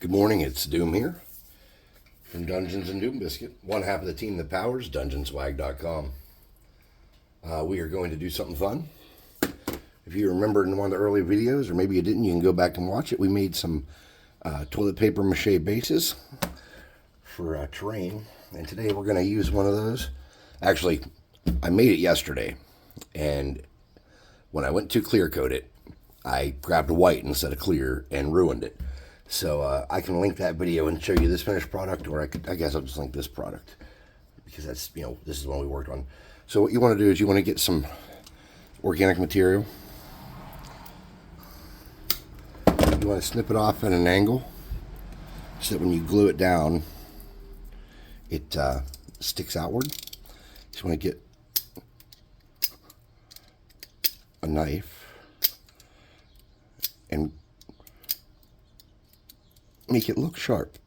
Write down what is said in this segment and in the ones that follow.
Good morning, it's Doom here from Dungeons and Doom Biscuit, one half of the team that powers Dungeonswag.com. We are going to do something fun. If you remember in one of the early videos, or maybe you didn't, you can go back and watch it. We made some toilet paper mache bases for terrain, and today we're going to use one of those. Actually, I made it yesterday, and when I went to clear coat it, I grabbed white instead of clear and ruined it. So I can link that video and show you this finished product, or I guess I'll just link this product because that's, this is the one we worked on. So what you want to do is you want to get some organic material. You want to snip it off at an angle so that when you glue it down, it sticks outward. You just want to get a knife and make it look sharp.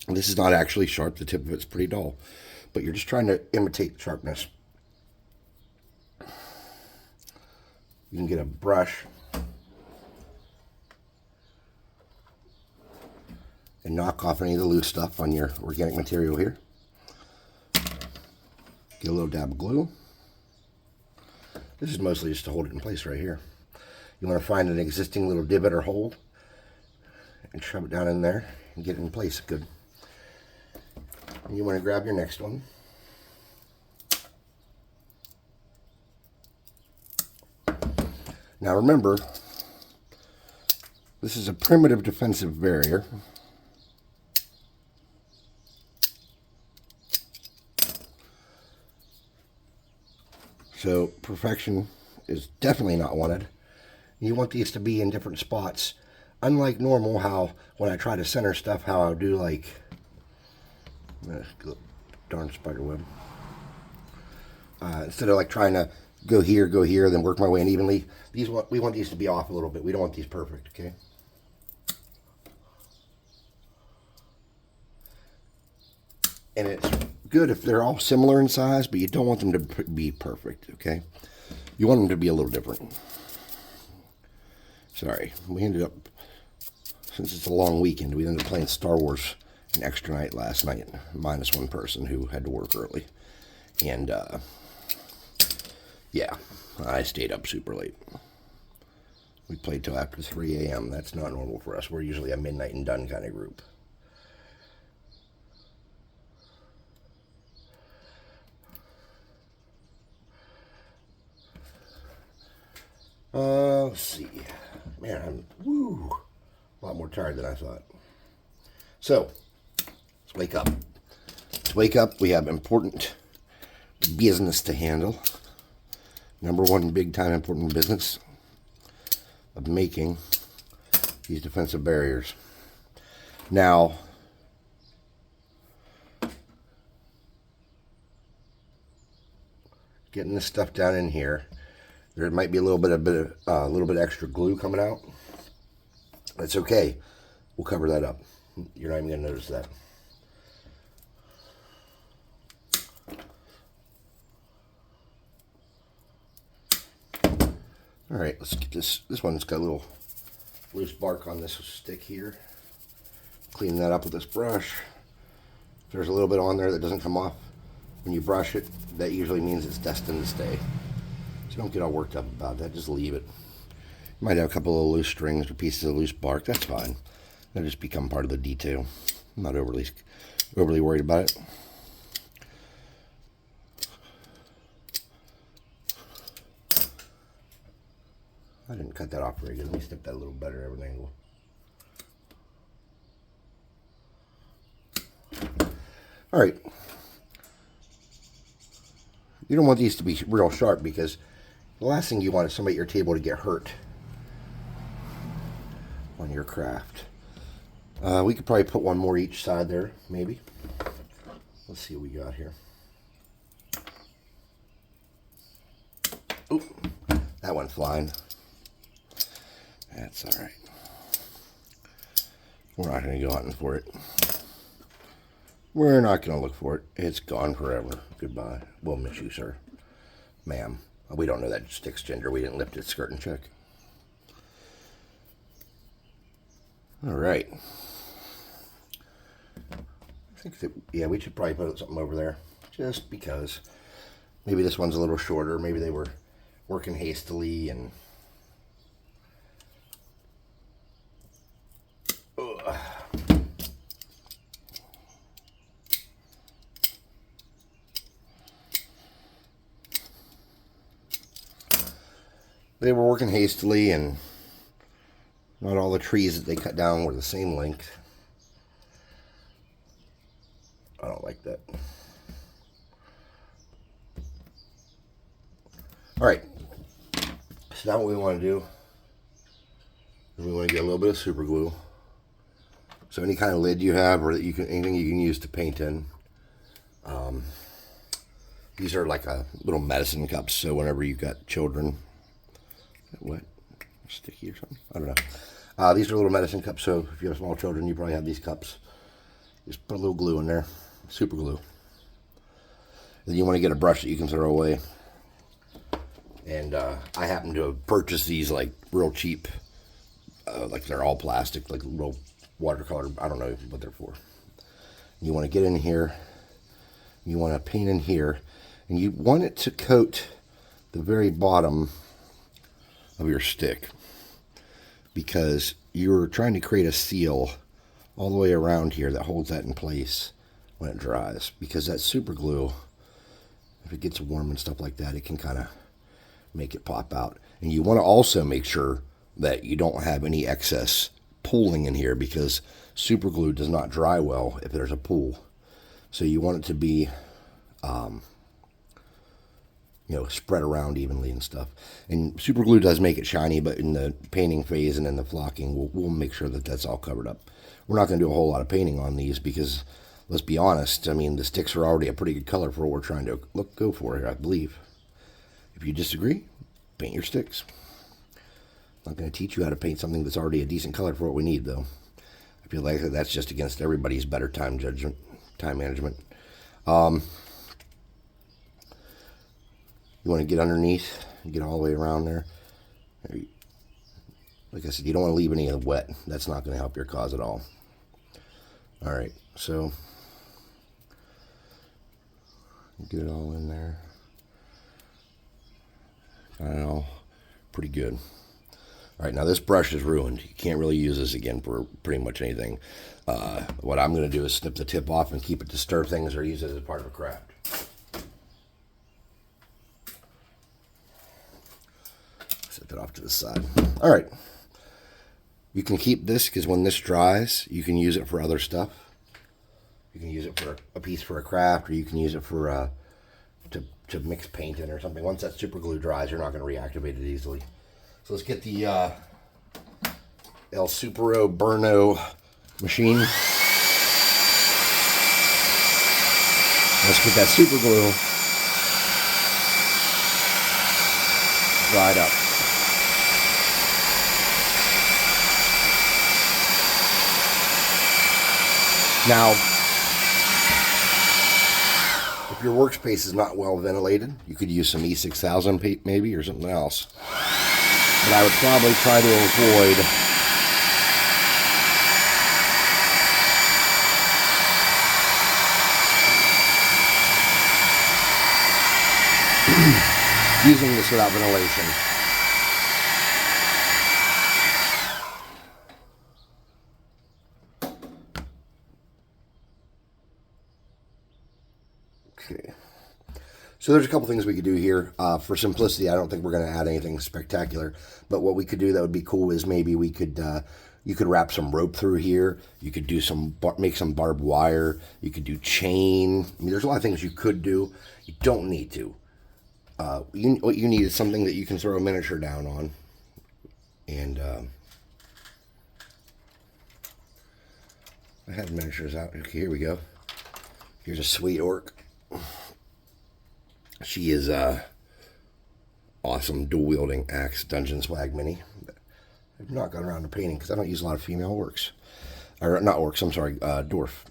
This is not actually sharp, the tip of it's pretty dull, but you're just trying to imitate sharpness. You can get a brush and knock off any of the loose stuff on your organic material here. Get a little dab of glue. This is mostly just to hold it in place right here. You want to find an existing little divot or hole and shove it down in there and get it in place good. And you want to grab your next one. Now remember, this is a primitive defensive barrier. So perfection is definitely not wanted. You want these to be in different spots. Unlike normal, how when I try to center stuff, how I'll do like, darn spider web. Instead of like trying to go here, then work my way in evenly. We want these to be off a little bit. We don't want these perfect, okay? And it's good if they're all similar in size, but you don't want them to be perfect, okay? You want them to be a little different. Sorry, we ended up, since it's a long weekend, we ended up playing Star Wars an extra night last night, minus one person who had to work early. And, yeah, I stayed up super late. We played till after 3 a.m. That's not normal for us. We're usually a midnight and done kind of group. Let's see. Man, I'm a lot more tired than I thought. So, let's wake up. Let's wake up. We have important business to handle. Number one big time important business of making these defensive barriers. Now, getting this stuff down in here, there might be a little bit extra glue coming out. That's okay. We'll cover that up. You're not even going to notice that. All right, let's get this. This one's got a little loose bark on this stick here. Clean that up with this brush. If there's a little bit on there that doesn't come off when you brush it, that usually means it's destined to stay. So don't get all worked up about that. Just leave it. You might have a couple of loose strings or pieces of loose bark. That's fine. That'll just become part of the detail. I'm not overly worried about it. I didn't cut that off very good. Let me snip that a little better at an angle. All right. You don't want these to be real sharp because the last thing you want is somebody at your table to get hurt on your craft. We could probably put one more each side there, maybe. Let's see what we got here. Oop, that went flying. That's all right. We're not going to go hunting for it. We're not going to look for it. It's gone forever. Goodbye. We'll miss you, sir. Ma'am. We don't know that stick's gender. We didn't lift its skirt and check. All right. I think that, yeah, we should probably put something over there just because. Maybe this one's a little shorter. Maybe they were working hastily and. Ugh. They were working hastily and not all the trees that they cut down were the same length. I don't like that. All right, so now what we want to do is we want to get a little bit of super glue. So any kind of lid you have, or that you can, anything you can use to paint in. These are like a little medicine cups. So whenever you've got children, what, sticky or something? I don't know. These are little medicine cups. So if you have small children, you probably have these cups. Just put a little glue in there, super glue. Then you want to get a brush that you can throw away. And I happen to have purchased these like real cheap, like they're all plastic, like little watercolor. I don't know what they're for. You want to get in here. You want to paint in here, and you want it to coat the very bottom of your stick because you're trying to create a seal all the way around here that holds that in place when it dries. Because that super glue, if it gets warm and stuff like that, it can kind of make it pop out. And you want to also make sure that you don't have any excess pooling in here because super glue does not dry well if there's a pool. So you want it to be, you know, spread around evenly and stuff. And super glue does make it shiny, but in the painting phase and in the flocking, we'll make sure that that's all covered up. We're not going to do a whole lot of painting on these because, let's be honest, I mean, the sticks are already a pretty good color for what we're trying to go for here, I believe. If you disagree, paint your sticks. I'm not going to teach you how to paint something that's already a decent color for what we need, though. I feel like that's just against everybody's better time management. You want to get underneath and get all the way around there. Like I said, you don't want to leave any of it wet. That's not going to help your cause at all. All right, so get it all in there. I don't know, pretty good. All right, now this brush is ruined. You can't really use this again for pretty much anything. What I'm going to do is snip the tip off and keep it to stir things or use it as part of a craft. Set that off to the side. All right. You can keep this because when this dries, you can use it for other stuff. You can use it for a piece for a craft, or you can use it for to mix paint in or something. Once that super glue dries, you're not going to reactivate it easily. So let's get the El Supero Burno machine. Let's get that super glue dried up. Now, if your workspace is not well ventilated, you could use some E6000 maybe or something else. But I would probably try to avoid using this without ventilation. Okay. So there's a couple things we could do here. For simplicity, I don't think we're going to add anything spectacular. But what we could do that would be cool is maybe we could, you could wrap some rope through here. You could do make some barbed wire. You could do chain. I mean, there's a lot of things you could do. You don't need to. What you need is something that you can throw a miniature down on. And I had miniatures out. Okay, here we go. Here's a sweet orc. She is awesome dual-wielding axe dungeon swag mini. I've not gone around to painting because I don't use a lot of female orcs. Or not orcs, I'm sorry, dwarf.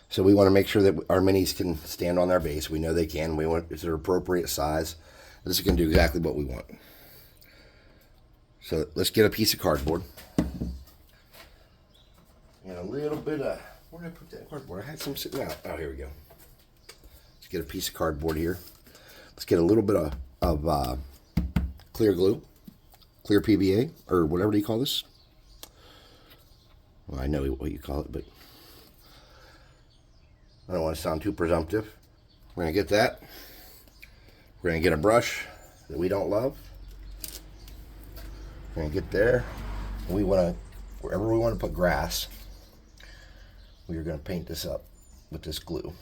So we want to make sure that our minis can stand on their base. We know they can. We want it's their appropriate size. This is going to do exactly what we want. So let's get a piece of cardboard. little bit of, where did I put that cardboard? I had some sitting out. Oh, here we go. Let's get a piece of cardboard here. Let's get a little bit of clear glue, clear PVA, or whatever you call this. Well, I know what you call it, but I don't want to sound too presumptive. We're going to get that. We're going to get a brush that we don't love. We're going to get there. We want to, wherever we want to put grass, we are going to paint this up with this glue.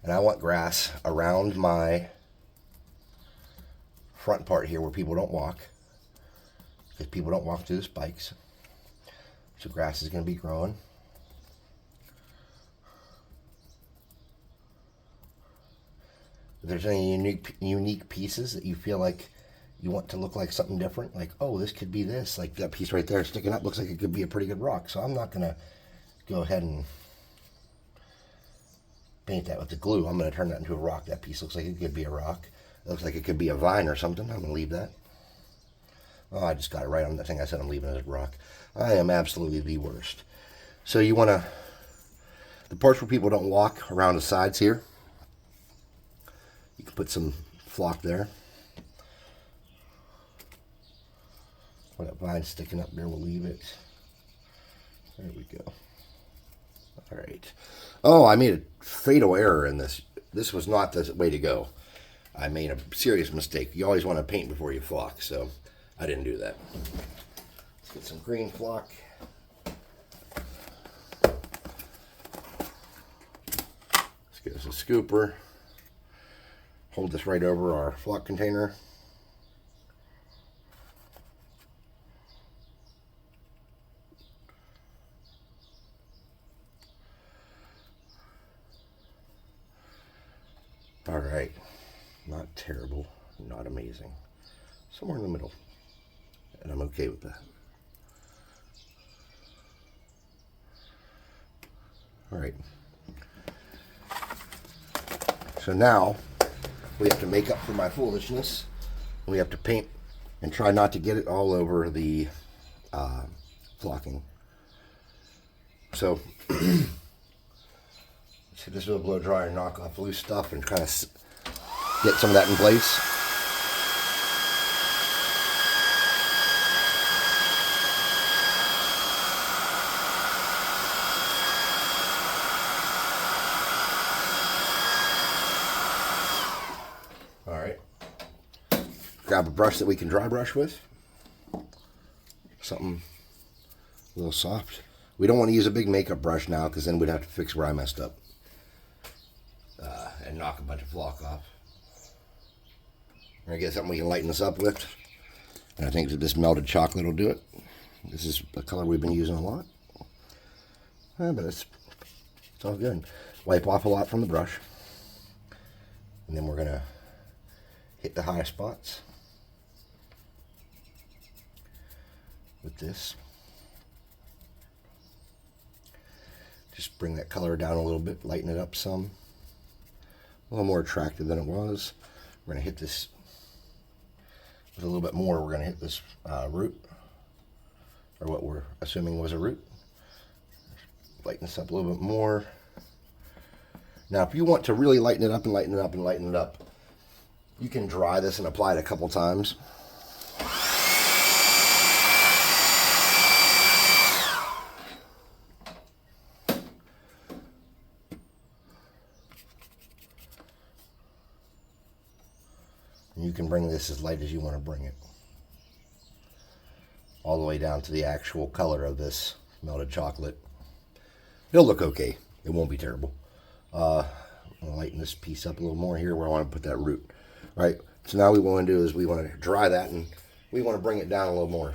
And I want grass around my front part here where people don't walk, because people don't walk through the spikes. So grass is going to be growing. If there's any unique pieces that you feel like you want to look like something different, like, oh, this could be this, like that piece right there sticking up looks like it could be a pretty good rock. So I'm not going to go ahead and paint that with the glue. I'm going to turn that into a rock. That piece looks like it could be a rock. It looks like it could be a vine or something. I'm going to leave that. Oh, I just got it right on the thing I said I'm leaving it as a rock. I am absolutely the worst. So you want to, the parts where people don't walk around the sides here, you can put some flock there. Where that vine's sticking up there, we'll leave it. There we go. All right. Oh, I made a fatal error in this. This was not the way to go. I made a serious mistake. You always want to paint before you flock, so I didn't do that. Let's get some green flock. Let's get us a scooper. Hold this right over our flock container. All right, not terrible, not amazing. Somewhere in the middle, and I'm okay with that. All right. So now we have to make up for my foolishness. We have to paint and try not to get it all over the flocking. So hit this with a blow dryer and knock off loose stuff and kind of get some of that in place. All right. Grab a brush that we can dry brush with. Something a little soft. We don't want to use a big makeup brush now because then we'd have to fix where I messed up. And knock a bunch of flock off. We're going to get something we can lighten this up with. And I think that this melted chocolate will do it. This is a color we've been using a lot. But it's all good. Wipe off a lot from the brush. And then we're going to hit the high spots with this. Just bring that color down a little bit, lighten it up some. A little more attractive than it was. We're going to hit this with a little bit more. We're going to hit this root, or what we're assuming was a root. Lighten this up a little bit more. Now, if you want to really lighten it up and lighten it up and lighten it up, you can dry this and apply it a couple times. You can bring this as light as you want to bring it. All the way down to the actual color of this melted chocolate. It'll look okay. It won't be terrible. I'm going to lighten this piece up a little more here where I want to put that root. All right, so now what we want to do is we want to dry that and we want to bring it down a little more.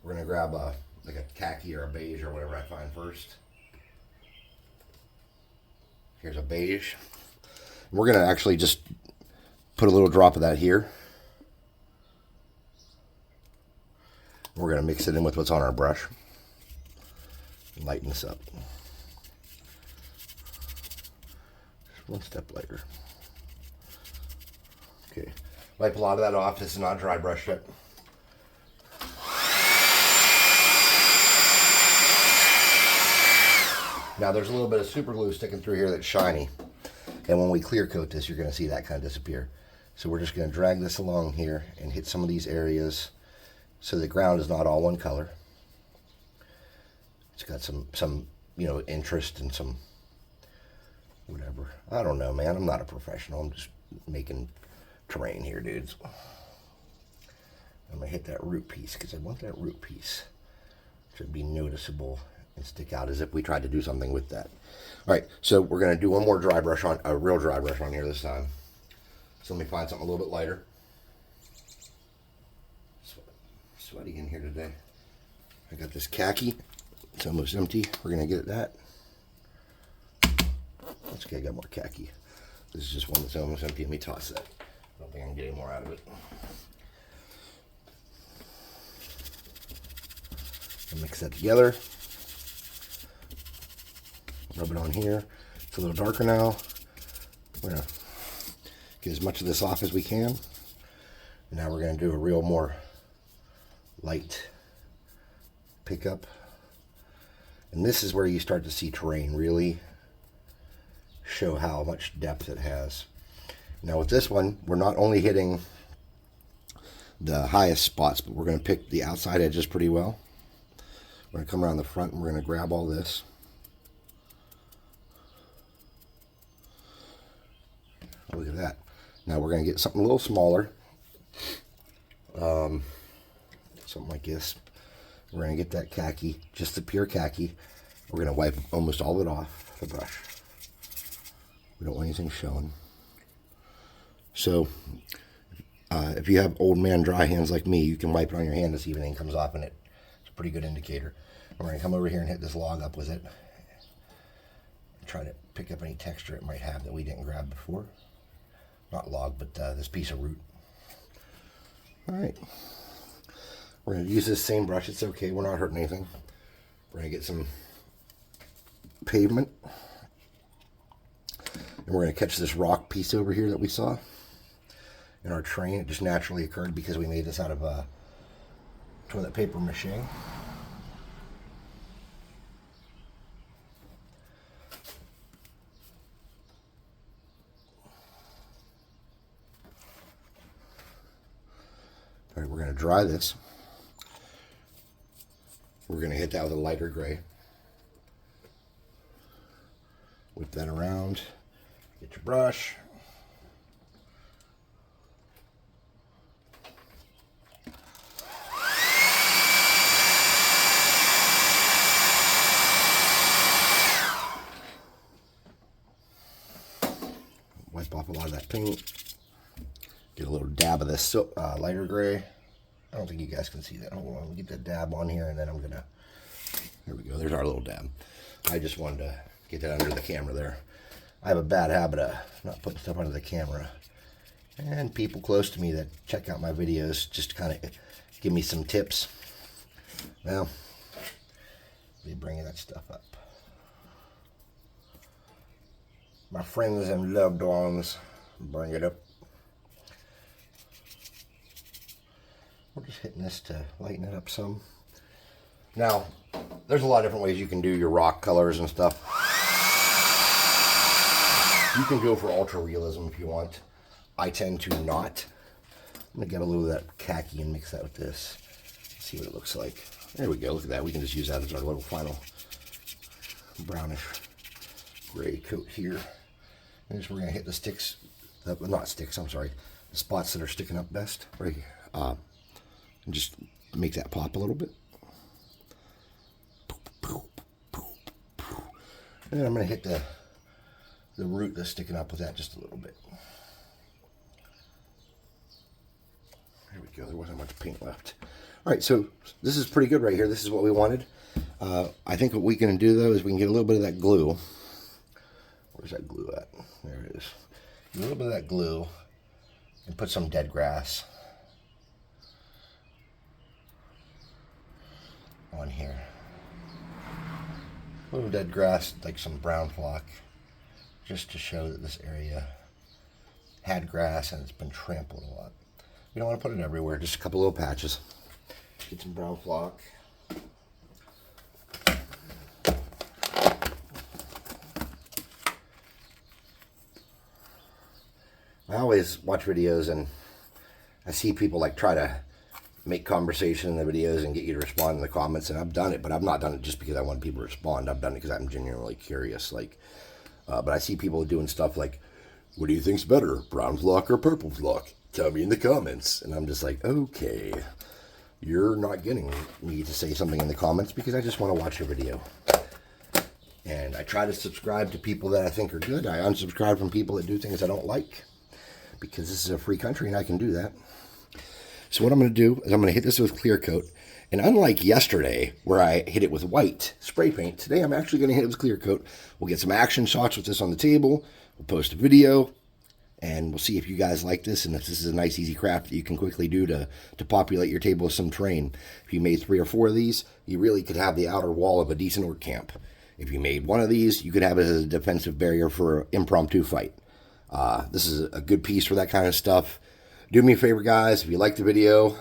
We're going to grab like a khaki or a beige or whatever I find first. Here's a beige. We're going to actually just put a little drop of that here. We're going to mix it in with what's on our brush. Lighten this up. Just one step lighter. Okay. Wipe a lot of that off. This is not dry brush yet. Now there's a little bit of super glue sticking through here that's shiny. And when we clear coat this, you're going to see that kind of disappear. So we're just going to drag this along here and hit some of these areas so the ground is not all one color. It's got some interest and some whatever. I don't know, man. I'm not a professional. I'm just making terrain here, dudes. I'm going to hit that root piece because I want that root piece to be noticeable and stick out as if we tried to do something with that. All right, so we're going to do one more dry brush on, a real dry brush on here this time. So let me find something a little bit lighter. Sweaty in here today. I got this khaki. It's almost empty. We're going to get that. That's okay, I got more khaki. This is just one that's almost empty. Let me toss that. I don't think I can get any more out of it. I'll mix that together. Rub it on here. It's a little darker now. We're going to get as much of this off as we can. And now we're going to do a real more light pickup. And this is where you start to see terrain really show how much depth it has. Now with this one, we're not only hitting the highest spots, but we're going to pick the outside edges pretty well. We're going to come around the front and we're going to grab all this. Look at that. Now we're going to get something a little smaller. Something like this. We're going to get that khaki, just the pure khaki. We're going to wipe almost all of it off the brush. We don't want anything showing. So, if you have old man dry hands like me, you can wipe it on your hand to see if anything comes off in it. It's a pretty good indicator. We're going to come over here and hit this log up with it. And try to pick up any texture it might have that we didn't grab before. Not log, but this piece of root. Alright. We're going to use this same brush. It's okay. We're not hurting anything. We're going to get some pavement. And we're going to catch this rock piece over here that we saw in our train. It just naturally occurred because we made this out of toilet paper mache. All right, we're going to dry this. We're going to hit that with a lighter gray. Whip that around. Get your brush. Wipe off a lot of that paint. Get a little dab of this lighter gray. I don't think you guys can see that. Hold on, let me get that dab on here and then I'm gonna, there we go, there's our little dab. I just wanted to get that under the camera there. I have a bad habit of not putting stuff under the camera. And people close to me that check out my videos just to kind of give me some tips. Well, be bringing that stuff up. My friends and loved ones, bring it up. We're just hitting this to lighten it up some. Now, there's a lot of different ways you can do your rock colors and stuff. You can go for ultra realism if you want. I tend to not. I'm going to get a little of that khaki and mix that with this. See what it looks like. There we go. Look at that. We can just use that as our little final brownish gray coat here. And just we're going to hit the sticks, not sticks, I'm sorry, the spots that are sticking up best right here. And just make that pop a little bit. And then I'm going to hit the root that's sticking up with that just a little bit. There we go. There wasn't much paint left. All right, so this is pretty good right here. This is what we wanted. I think what we can do, though, is we can get a little bit of that glue. Where's that glue at? There it is. A little bit of that glue and put some dead grass on here. A little dead grass, like some brown flock, just to show that this area had grass and it's been trampled a lot. We don't want to put it everywhere, just a couple little patches. Get some brown flock. I always watch videos and I see people like try to make conversation in the videos and get you to respond in the comments, and I've done it, but I've not done it just because I want people to respond. I've done it because I'm genuinely curious. Like, but I see people doing stuff like, "What do you think's better, brown flock or purple flock? Tell me in the comments." And I'm just like, okay, you're not getting me to say something in the comments because I just want to watch your video. And I try to subscribe to people that I think are good. I unsubscribe from people that do things I don't like, because this is a free country and I can do that. So what I'm going to do is I'm going to hit this with clear coat. And unlike yesterday where I hit it with white spray paint, today I'm actually going to hit it with clear coat. We'll get some action shots with this on the table. We'll post a video and we'll see if you guys like this and if this is a nice easy craft that you can quickly do to populate your table with some terrain. If you made 3 or 4 of these, you really could have the outer wall of a decent orc camp. If you made 1 of these, you could have it as a defensive barrier for an impromptu fight. This is a good piece for that kind of stuff. Do me a favor, guys. If you like the video,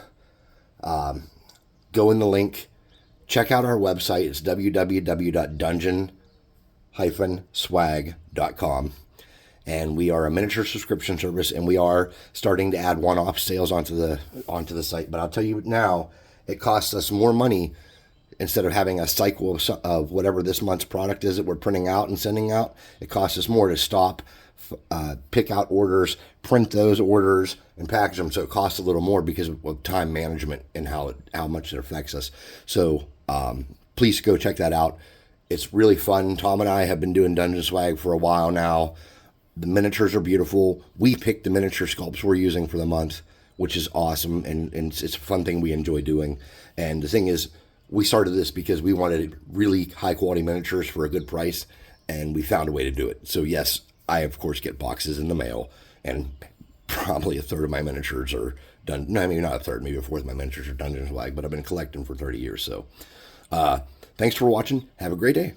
go in the link. Check out our website. It's www.dungeon-swag.com. And we are a miniature subscription service, and we are starting to add one-off sales onto the site. But I'll tell you now, it costs us more money. Instead of having a cycle of whatever this month's product is that we're printing out and sending out, it costs us more to stop, pick out orders, print those orders, and package them. So it costs a little more because of time management and how much it affects us. So please go check that out. It's really fun. Tom and I have been doing Dungeon Swag for a while now. The miniatures are beautiful. We picked the miniature sculpts we're using for the month, which is awesome, and it's a fun thing we enjoy doing. And the thing is, we started this because we wanted really high-quality miniatures for a good price, and we found a way to do it. So, yes, I, of course, get boxes in the mail, and probably a third of my miniatures are done. No, maybe not a third, maybe a fourth of my miniatures are Dungeon Swag, but I've been collecting for 30 years. So, thanks for watching. Have a great day.